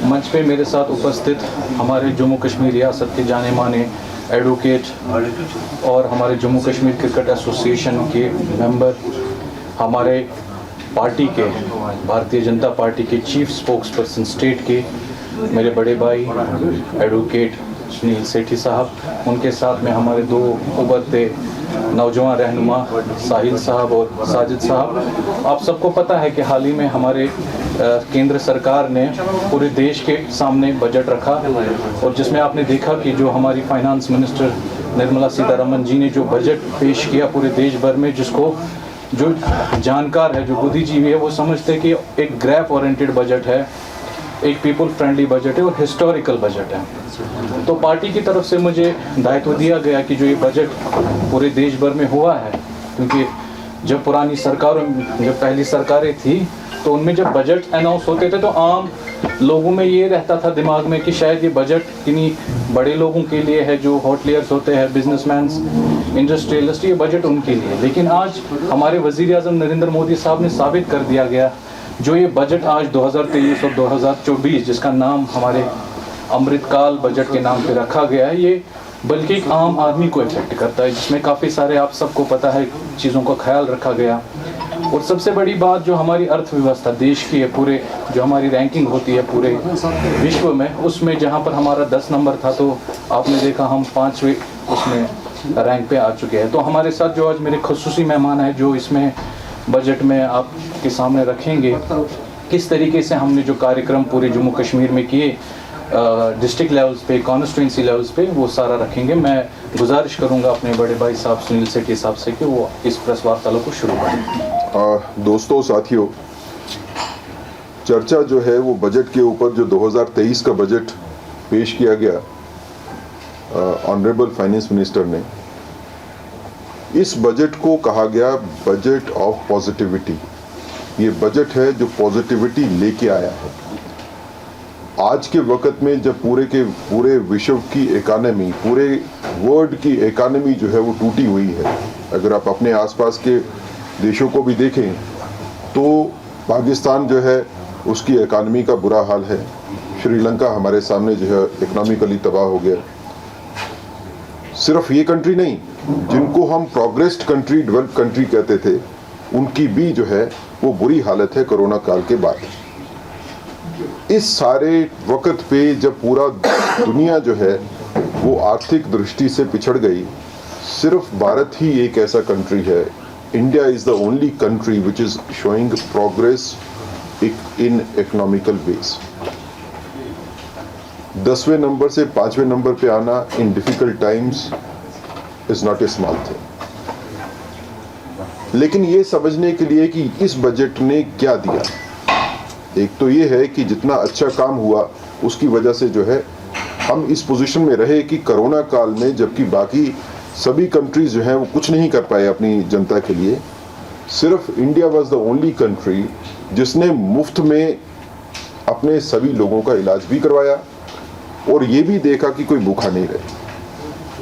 मंच पे मेरे साथ उपस्थित हमारे जम्मू कश्मीर रियासत के जाने माने एडवोकेट और हमारे जम्मू कश्मीर क्रिकेट एसोसिएशन के मेंबर, हमारे पार्टी के भारतीय जनता पार्टी के चीफ स्पोक्स पर्सन स्टेट के मेरे बड़े भाई एडवोकेट सुनील सेठी साहब, उनके साथ में हमारे दो उभरते नौजवान रहनुमा साहिल साहब और साजिद साहब। आप सबको पता है कि हाल ही में हमारे केंद्र सरकार ने पूरे देश के सामने बजट रखा और जिसमें आपने देखा कि जो हमारी फाइनेंस मिनिस्टर निर्मला सीतारमण जी ने जो बजट पेश किया पूरे देश भर में, जिसको जो जानकार है, जो बुद्धिजीवी है, वो समझते हैं कि एक ग्राफ ओरिएंटेड बजट है, एक पीपल फ्रेंडली बजट है और हिस्टोरिकल बजट है। तो पार्टी की तरफ से मुझे दायित्व दिया गया कि जो ये बजट पूरे देश भर में हुआ है, क्योंकि जब पुरानी सरकारों, जब पहली सरकारें थी तो उनमें जब बजट अनाउंस होते थे तो आम लोगों में ये रहता था दिमाग में कि शायद ये बजट किन्हीं बड़े लोगों के लिए है, जो हॉटलियर्स होते हैं, बिजनेसमैन, इंडस्ट्रियलिस्ट, ये बजट उनके लिए। लेकिन आज हमारे वज़ीर आज़म नरेंद्र मोदी साहब ने साबित कर दिया गया, जो ये बजट आज 2023 और 2024 जिसका नाम हमारे अमृतकाल बजट के नाम पे रखा गया है, ये बल्कि एक आम आदमी को इफेक्ट करता है, जिसमें काफ़ी सारे, आप सबको पता है, चीज़ों का ख्याल रखा गया। और सबसे बड़ी बात जो हमारी अर्थव्यवस्था देश की है, पूरे जो हमारी रैंकिंग होती है पूरे विश्व में, उसमें जहाँ पर हमारा 10 नंबर था तो आपने देखा हम 5वें उसमें रैंक पे आ चुके हैं। तो हमारे साथ जो आज मेरे खुसूसी मेहमान हैं, जो इसमें बजट में आपके सामने रखेंगे किस तरीके से हमने जो कार्यक्रम पूरे जम्मू कश्मीर में किए, डिस्ट्रिक्ट लेवल्स पे, कॉन्स्टिट्यूंसी लेवल्स पे, वो सारा रखेंगे। मैं गुजारिश करूंगा अपने बड़े भाई साहब सुनील सेठी साहब से कि वो इस प्रेस वार्तालाप को शुरू करें। दोस्तों, साथियों, चर्चा जो है वो बजट के ऊपर, जो 2023 का बजट पेश किया गया ऑनरेबल फाइनेंस मिनिस्टर ने, इस बजट को कहा गया बजट ऑफ पॉजिटिविटी। ये बजट है जो पॉजिटिविटी लेके आया है। आज के वक्त में जब पूरे विश्व की इकानमी, पूरे वर्ल्ड की इकानमी जो है वो टूटी हुई है, अगर आप अपने आसपास के देशों को भी देखें तो पाकिस्तान जो है उसकी इकानमी का बुरा हाल है, श्रीलंका हमारे सामने जो है इकोनॉमिकली तबाह हो गया। सिर्फ ये कंट्री नहीं, जिनको हम प्रोग्रेस्ड कंट्री, डेवलप्ड कंट्री कहते थे, उनकी भी जो है वो बुरी हालत है कोरोना काल के बाद। इस सारे वक्त पे जब पूरा दुनिया जो है वो आर्थिक दृष्टि से पिछड़ गई, सिर्फ भारत ही एक ऐसा कंट्री है, India is the only country which is showing progress in economical base. 10वें नंबर से 5वें नंबर पे आना in difficult times is not a small thing. लेकिन ये समझने के लिए कि इस बजट ने क्या दिया, एक तो ये है कि जितना अच्छा काम हुआ उसकी वजह से जो है हम इस पोजीशन में रहे कि कोरोना काल में, जबकि बाकी सभी कंट्रीज जो हैं वो कुछ नहीं कर पाए अपनी जनता के लिए, सिर्फ India was the only country जिसने मुफ्त में अपने सभी लोगों का इलाज भी करवाया और ये भी देखा कि कोई भूखा नहीं रहे।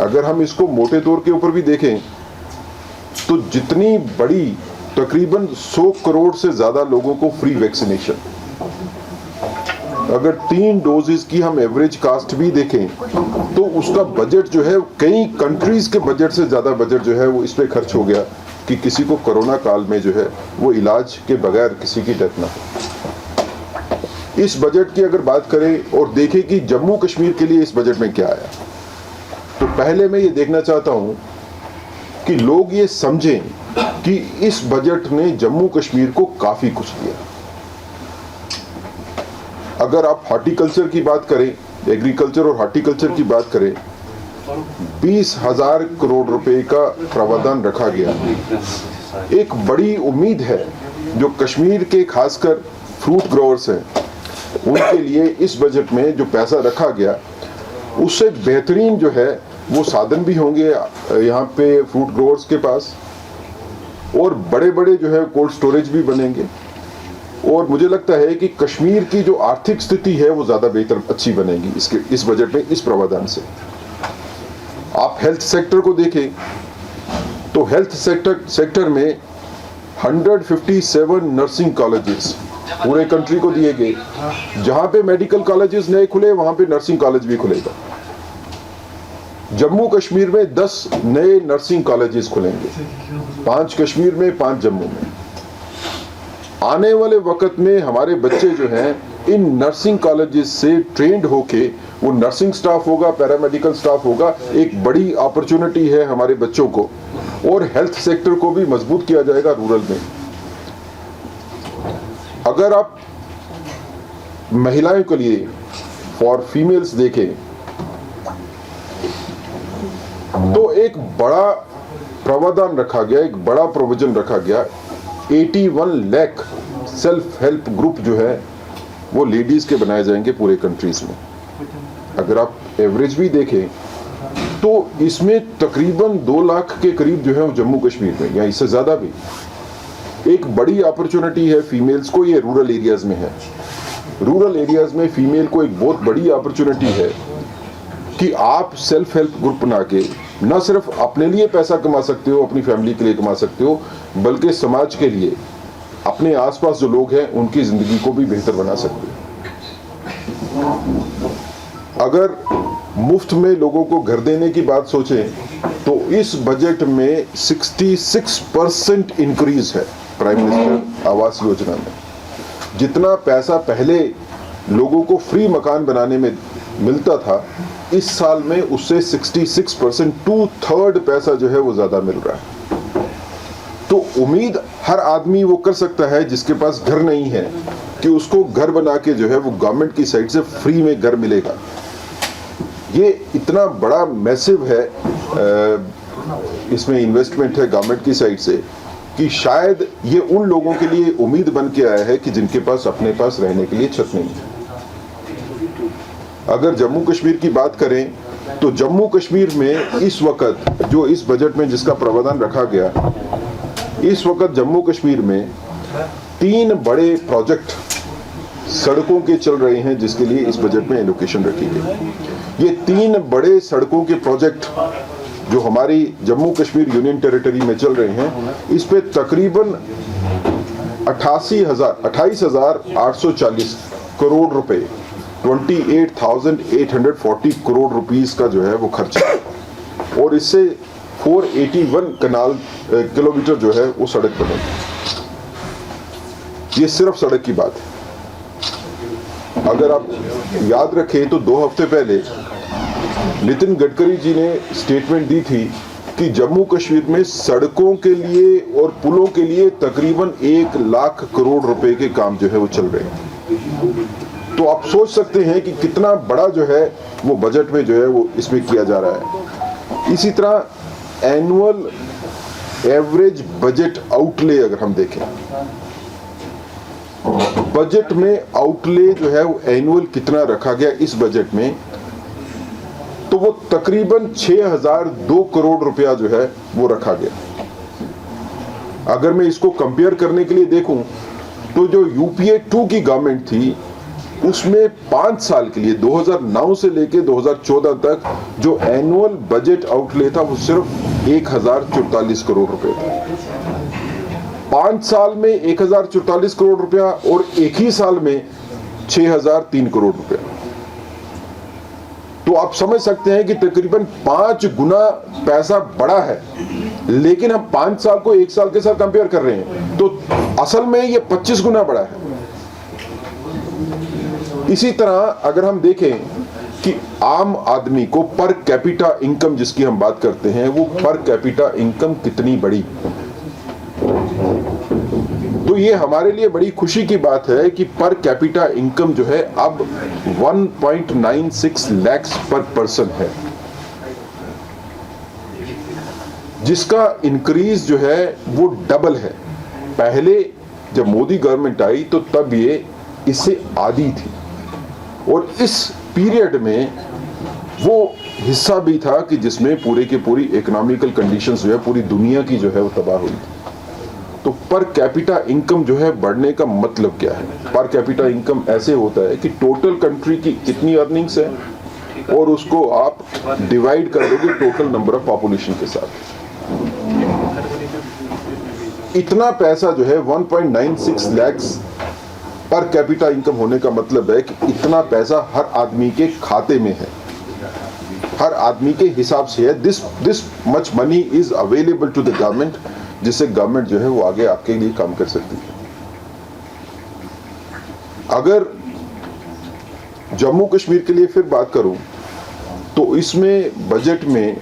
अगर हम इसको मोटे तौर के ऊपर भी देखें तो जितनी बड़ी, तकरीबन 100 करोड़ से ज़्यादा लोगों को फ्री वैक्सीनेशन, अगर 3 डोजेस की हम एवरेज कास्ट भी देखें तो उसका बजट जो है कई कंट्रीज के बजट से ज़्यादा बजट जो है वो इस पे खर्च हो गया कि किसी को कोरोना काल में जो है वो इलाज के बगैर किसी की डेथ ना हो। इस बजट की अगर बात करें और देखें कि जम्मू कश्मीर के लिए इस बजट में क्या आया, तो पहले मैं ये देखना चाहता हूँ कि लोग ये समझें कि इस बजट ने जम्मू कश्मीर को काफी कुछ दिया। अगर आप हॉर्टिकल्चर की बात करें, एग्रीकल्चर और हॉर्टिकल्चर की बात करें, 20,000 करोड़ रुपए का प्रावधान रखा गया। एक बड़ी उम्मीद है जो कश्मीर के खासकर फ्रूट ग्रोवर्स हैं उनके लिए इस बजट में जो पैसा रखा गया उससे बेहतरीन जो है वो साधन भी होंगे यहाँ पे फ्रूट ग्रोवर्स के पास, और बड़े बड़े जो है कोल्ड स्टोरेज भी बनेंगे। और मुझे लगता है कि कश्मीर की जो आर्थिक स्थिति है वो ज़्यादा बेहतर, अच्छी बनेगी इस बजट में, इस प्रावधान से। आप हेल्थ सेक्टर को देखें तो हेल्थ सेक्टर में 157 नर्सिंग कॉलेजेस पूरे कंट्री को दिए गए। जहां पे मेडिकल कॉलेजेस नए खुले वहां पे नर्सिंग कॉलेज भी खुलेगा। जम्मू कश्मीर में 10 नए नर्सिंग कॉलेजेस खुलेंगे, 5 कश्मीर में, 5 जम्मू में। आने वाले वक्त में हमारे बच्चे जो हैं इन नर्सिंग कॉलेजेस से ट्रेंड होके, वो नर्सिंग स्टाफ होगा, पैरामेडिकल स्टाफ होगा, एक बड़ी अपॉर्चुनिटी है हमारे बच्चों को। और हेल्थ सेक्टर को भी मजबूत किया जाएगा रूरल में। अगर आप महिलाओं के लिए फॉर फीमेल्स देखें तो एक बड़ा प्रावधान रखा गया, एक बड़ा प्रोविजन रखा गया। 81 लाख सेल्फ हेल्प ग्रुप जो है वो लेडीज के बनाए जाएंगे पूरे कंट्रीज में। अगर आप एवरेज भी देखें तो इसमें तकरीबन 2 लाख के करीब जो है वो जम्मू कश्मीर में या इससे ज्यादा भी। एक बड़ी अपॉर्चुनिटी है फीमेल्स को, ये रूरल एरियाज में है। रूरल एरियाज में फीमेल को एक बहुत बड़ी अपॉर्चुनिटी है कि आप सेल्फ हेल्प ग्रुप बना के न सिर्फ अपने लिए पैसा कमा सकते हो, अपनी फैमिली के लिए कमा सकते हो, बल्कि समाज के लिए, अपने आसपास जो लोग हैं उनकी जिंदगी को भी बेहतर बना सकते हो। अगर मुफ्त में लोगों को घर देने की बात सोचें तो इस बजट में 66% इंक्रीज है प्राइम मिनिस्टर आवास योजना में। जितना पैसा पहले लोगों को फ्री मकान बनाने में मिलता था, इस साल में उससे 66%, 2/3 पैसा जो है वो ज्यादा मिल रहा है। तो उम्मीद हर आदमी वो कर सकता है जिसके पास घर नहीं है कि उसको घर बना के जो है वो गवर्नमेंट की साइड से फ्री में घर मिलेगा। ये इतना बड़ा मैसिव है, इसमें इन्वेस्टमेंट है गवर्नमेंट की साइड से कि शायद ये उन लोगों के लिए उम्मीद बन के आया है कि जिनके पास अपने पास रहने के लिए छत नहीं है। अगर जम्मू कश्मीर की बात करें तो जम्मू कश्मीर में इस वक्त जो इस बजट में जिसका प्रावधान रखा गया, इस वक्त जम्मू कश्मीर में 3 बड़े प्रोजेक्ट सड़कों के चल रहे हैं जिसके लिए इस बजट में एलोकेशन रखी गई। ये 3 बड़े सड़कों के प्रोजेक्ट जो हमारी जम्मू कश्मीर यूनियन टेरिटरी में चल रहे हैं, इस पे तकरीबन 28,840 करोड़ रुपए, 28,840 करोड़ रुपीस का जो है वो खर्च है। और इससे 481 किलोमीटर जो है वो सड़क बनेगी। ये सिर्फ सड़क की बात है। अगर आप याद रखें तो 2 हफ्ते पहले नितिन गडकरी जी ने स्टेटमेंट दी थी कि जम्मू कश्मीर में सड़कों के लिए और पुलों के लिए तकरीबन 1 लाख करोड़ रुपए के काम जो है वो चल रहे हैं। तो आप सोच सकते हैं कि कितना बड़ा जो है वो बजट में जो है वो इसमें किया जा रहा है। इसी तरह एनुअल एवरेज बजट आउटले अगर हम देखें, बजट में आउटले जो है वो एनुअल कितना रखा गया इस बजट में, तो वो तकरीबन 6,002 करोड़ रुपया जो है वो रखा गया। अगर मैं इसको कंपेयर करने के लिए देखूं तो जो यूपीए 2 की गवर्नमेंट थी उसमें 5 साल के लिए 2009 से लेके 2014 तक जो एनुअल बजट आउटले था वो सिर्फ 1,044 करोड़ रुपए था। 5 साल में 1,044 करोड़ रुपया और एक ही साल में 6,003 करोड़ रुपया। तो आप समझ सकते हैं कि तकरीबन 5 गुना पैसा बढ़ा है, लेकिन हम 5 साल को 1 साल के साथ कंपेयर कर रहे हैं तो असल में ये 25 गुना बढ़ा है। इसी तरह अगर हम देखें कि आम आदमी को पर कैपिटा इनकम जिसकी हम बात करते हैं, वो पर कैपिटा इनकम कितनी बढ़ी, तो ये हमारे लिए बड़ी खुशी की बात है कि पर कैपिटा इनकम जो है अब 1.96 लाख पर पर्सन है, जिसका इंक्रीज जो है वो डबल है। पहले जब मोदी गवर्नमेंट आई तो तब ये इससे आधी थी और इस पीरियड में वो हिस्सा भी था कि जिसमें पूरे की पूरी इकोनॉमिकल कंडीशंस जो है पूरी दुनिया की जो है वो तबाह हुई थी। तो पर कैपिटा इनकम जो है बढ़ने का मतलब क्या है? पर कैपिटा इनकम ऐसे होता है कि टोटल कंट्री की कितनी अर्निंग्स है और उसको आप डिवाइड कर दोगे टोटल नंबर ऑफ पॉपुलेशन के साथ। इतना पैसा जो है 1.96 लाख पर कैपिटा इनकम होने का मतलब है कि इतना पैसा हर आदमी के खाते में है, हर आदमी के हिसाब से है। This much money is available to the government, जिससे गवर्नमेंट जो है वो आगे आपके लिए काम कर सकती है। अगर जम्मू कश्मीर के लिए फिर बात करूं तो इसमें बजट में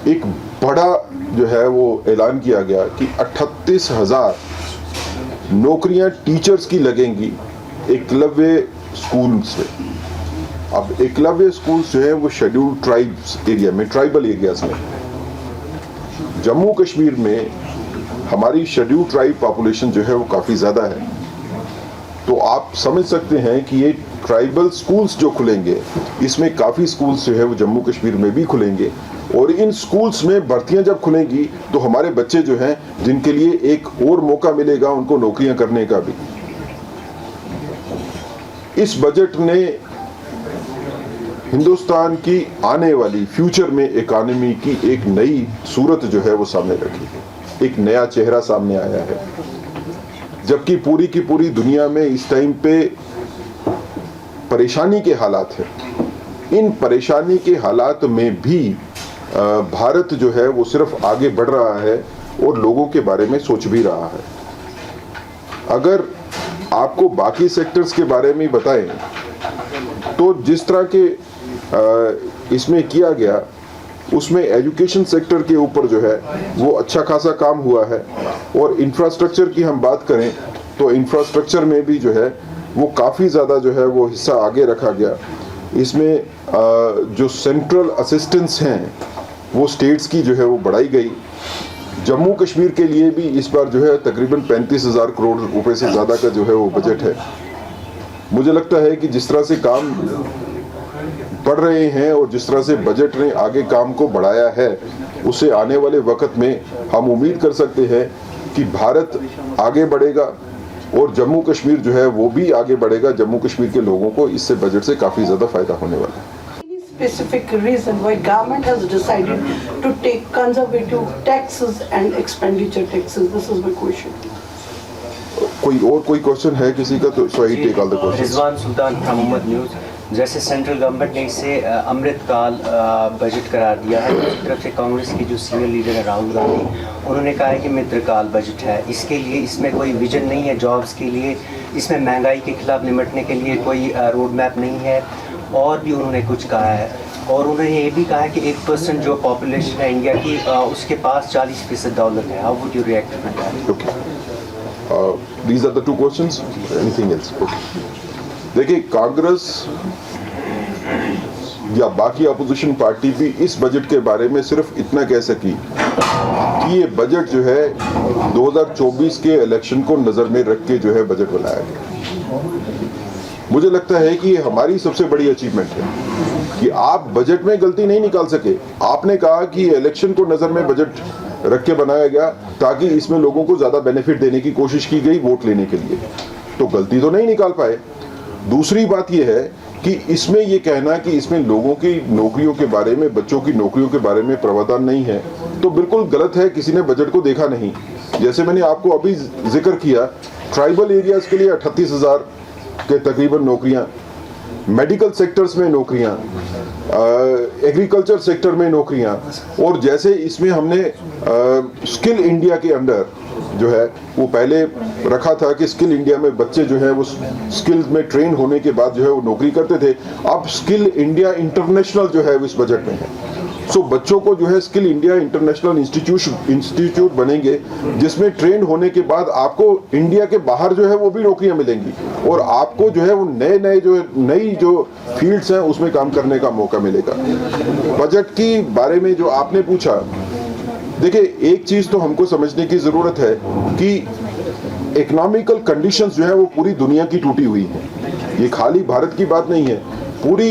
एक बड़ा जो है वो ऐलान किया गया कि 38,000 नौकरियां टीचर्स की लगेंगी एकलव्य स्कूल्स में। अब एकलव्य स्कूल्स जो है वो शेड्यूल्ड ट्राइब्स एरिया में, ट्राइबल एरियाज में, जम्मू कश्मीर में हमारी शेड्यूल्ड ट्राइब पॉपुलेशन जो है वो काफ़ी ज़्यादा है। तो आप समझ सकते हैं कि ये ट्राइबल स्कूल्स जो खुलेंगे, इसमें काफ़ी स्कूल्स जो है वो जम्मू कश्मीर में भी खुलेंगे, और इन स्कूल्स में भर्तियां जब खुलेंगी तो हमारे बच्चे जो हैं, जिनके लिए एक और मौका मिलेगा उनको नौकरियां करने का भी। इस बजट ने हिंदुस्तान की आने वाली फ्यूचर में इकोनॉमी की एक नई सूरत जो है वो सामने रखी है, एक नया चेहरा सामने आया है। जबकि पूरी की पूरी दुनिया में इस टाइम पे परेशानी के हालात हैं, इन परेशानी के हालात में भी भारत जो है वो सिर्फ आगे बढ़ रहा है और लोगों के बारे में सोच भी रहा है। अगर आपको बाकी सेक्टर्स के बारे में बताएं तो जिस तरह के इसमें किया गया, उसमें एजुकेशन सेक्टर के ऊपर जो है वो अच्छा खासा काम हुआ है। और इंफ्रास्ट्रक्चर की हम बात करें तो इंफ्रास्ट्रक्चर में भी जो है वो काफ़ी ज़्यादा जो है वो हिस्सा आगे रखा गया। इसमें जो सेंट्रल असिस्टेंस हैं वो स्टेट्स की जो है वो बढ़ाई गई। जम्मू कश्मीर के लिए भी इस बार जो है तकरीबन 35,000 करोड़ रुपए से ज़्यादा का जो है वो बजट है। मुझे लगता है कि जिस तरह से काम बढ़ रहे हैं और जिस तरह से बजट ने आगे काम को बढ़ाया है, उससे आने वाले वक्त में हम उम्मीद कर सकते हैं कि भारत आगे बढ़ेगा और जम्मू कश्मीर जो है वो भी आगे बढ़ेगा। जम्मू कश्मीर के लोगों को इससे बजट से काफ़ी ज़्यादा फायदा होने वाला है। Specific reason why government has decided to take conservative taxes and expenditure taxes? This is my question. कोई क्वेश्चन है किसी का? तो so I take all the questions. Rizwan Sultan from Mohammad News. जैसे सेंट्रल गवर्नमेंट ने इसे अमृतकाल बजट करार दिया है, दूसरी तरफ से कांग्रेस की जो सीनियर लीडर है राहुल गांधी, उन्होंने कहा है कि मित्रकाल बजट है। इसके लिए इसमें कोई विजन नहीं है जॉब्स के लिए, इसमें महंगाई के खिलाफ निपटने के लिए कोई रोड मैप नहीं है, और भी उन्होंने कुछ कहा है। और उन्होंने ये भी कहा है कि 1% जो पॉपुलेशन है इंडिया की, उसके पास 40% दौलत है। How would you react to that? Okay, these are the two questions. Anything else? Okay. देखिए, कांग्रेस या बाकी अपोजिशन पार्टी भी इस बजट के बारे में सिर्फ इतना कह सकी कि ये बजट जो है 2024 के इलेक्शन को नजर में रख के जो है बजट बनाया गया। मुझे लगता है कि ये हमारी सबसे बड़ी अचीवमेंट है कि आप बजट में गलती नहीं निकाल सके। आपने कहा कि इलेक्शन को नजर में बजट रख के बनाया गया ताकि इसमें लोगों को ज्यादा बेनिफिट देने की कोशिश की गई वोट लेने के लिए, तो गलती तो नहीं निकाल पाए। दूसरी बात यह है कि इसमें यह कहना कि इसमें लोगों की नौकरियों के बारे में, बच्चों की नौकरियों के बारे में प्रावधान नहीं है, तो बिल्कुल गलत है। किसी ने बजट को देखा नहीं। जैसे मैंने आपको अभी जिक्र किया, ट्राइबल एरियाज के लिए 38,000 के तकरीबन नौकरियां, मेडिकल सेक्टर्स में नौकरियां, एग्रीकल्चर सेक्टर में नौकरियां, और जैसे इसमें हमने स्किल इंडिया के अंडर जो है वो पहले रखा था कि स्किल इंडिया में बच्चे जो है वो स्किल में ट्रेन होने के बाद जो है वो नौकरी करते थे। अब स्किल इंडिया इंटरनेशनल जो है इस बजट में है। सो बच्चों को जो है स्किल इंडिया इंटरनेशनल इंस्टीट्यूट बनेंगे, जिसमें ट्रेन होने के बाद आपको इंडिया के बाहर जो है वो भी नौकरियां मिलेंगी और आपको जो है वो नई जो फील्ड्स हैं उसमें काम करने का मौका मिलेगा। बजट की बारे में जो आपने पूछा, देखिए, एक चीज तो हमको समझने की जरूरत है कि इकोनॉमिकल कंडीशंस जो है वो पूरी दुनिया की टूटी हुई है। ये खाली भारत की बात नहीं है, पूरी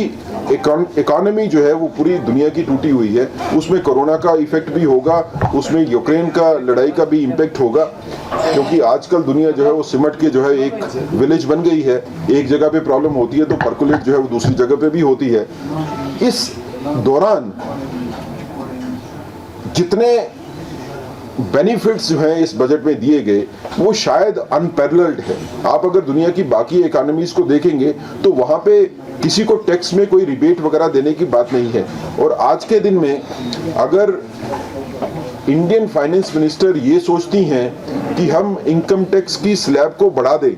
इकोनॉमी जो है वो पूरी दुनिया की टूटी हुई है। उसमें कोरोना का इफेक्ट भी होगा, उसमें यूक्रेन का लड़ाई का भी इम्पैक्ट होगा, क्योंकि आजकल दुनिया जो है वो सिमट के जो है एक विलेज बन गई है। एक जगह पे प्रॉब्लम होती है तो पर्कुलेट जो है वो दूसरी जगह पे भी होती है। इस दौरान जितने बेनिफिट्स जो हैं इस बजट में दिए गए वो शायद अनपैरेलल्ड है। आप अगर दुनिया की बाकी इकोनॉमीज को देखेंगे तो वहां पे किसी को टैक्स में कोई रिबेट वगैरह देने की बात नहीं है। और आज के दिन में अगर इंडियन फाइनेंस मिनिस्टर ये सोचती हैं कि हम इनकम टैक्स की स्लैब को बढ़ा दें,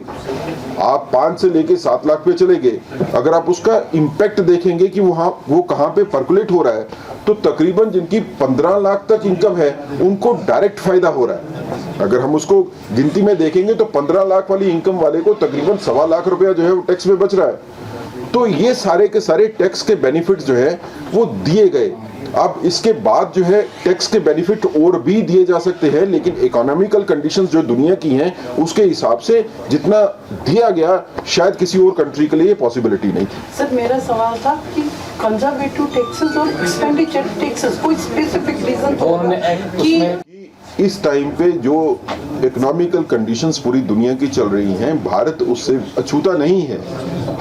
आप 5 से लेके 7 लाख पे चले गए, अगर आप उसका इम्पैक्ट देखेंगे कि वो कहाँ पे परकुलेट हो रहा है, तो तकरीबन जिनकी 15 लाख तक इनकम है उनको डायरेक्ट फायदा हो रहा है। अगर हम उसको गिनती में देखेंगे तो 15 लाख वाली इनकम वाले को तकरीबन 1.25 लाख रुपया जो है वो टैक्स में बच रहा है। तो ये सारे के सारे टैक्स के बेनिफिट जो है वो दिए गए। अब इसके बाद जो है टैक्स के बेनिफिट और भी दिए जा सकते हैं, लेकिन इकोनॉमिकल कंडीशंस जो दुनिया की हैं उसके हिसाब से जितना दिया गया शायद किसी और कंट्री के लिए पॉसिबिलिटी नहीं थी। सर मेरा सवाल था कि कंजर्वेटिव टैक्सेस और एक्सपेंडिचर टैक्सेस कोई स्पेसिफिक रीजन कि इस टाइम पे जो इकोनॉमिकल कंडीशंस पूरी दुनिया की चल रही हैं, भारत उससे अछूता नहीं है।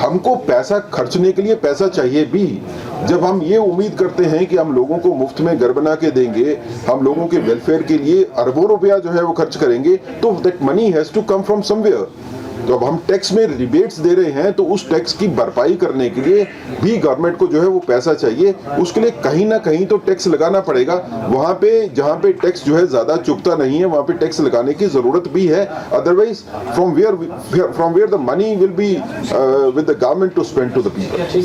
हमको पैसा खर्चने के लिए पैसा चाहिए भी। जब हम ये उम्मीद करते हैं कि हम लोगों को मुफ्त में घर बना के देंगे, हम लोगों के वेलफेयर के लिए अरबों रुपया जो है वो खर्च करेंगे, तो that money has to come from somewhere. तो अब हम टैक्स में रिबेट्स दे रहे हैं तो उस टैक्स की भरपाई करने के लिए भी गवर्नमेंट को जो है वो पैसा चाहिए। उसके लिए कहीं ना कहीं तो टैक्स लगाना पड़ेगा। वहां पे जहां पे टैक्स जो है ज्यादा चुभता नहीं है वहां पे टैक्स लगाने की जरूरत भी है। Otherwise from where the money will be with the government to spend to the people.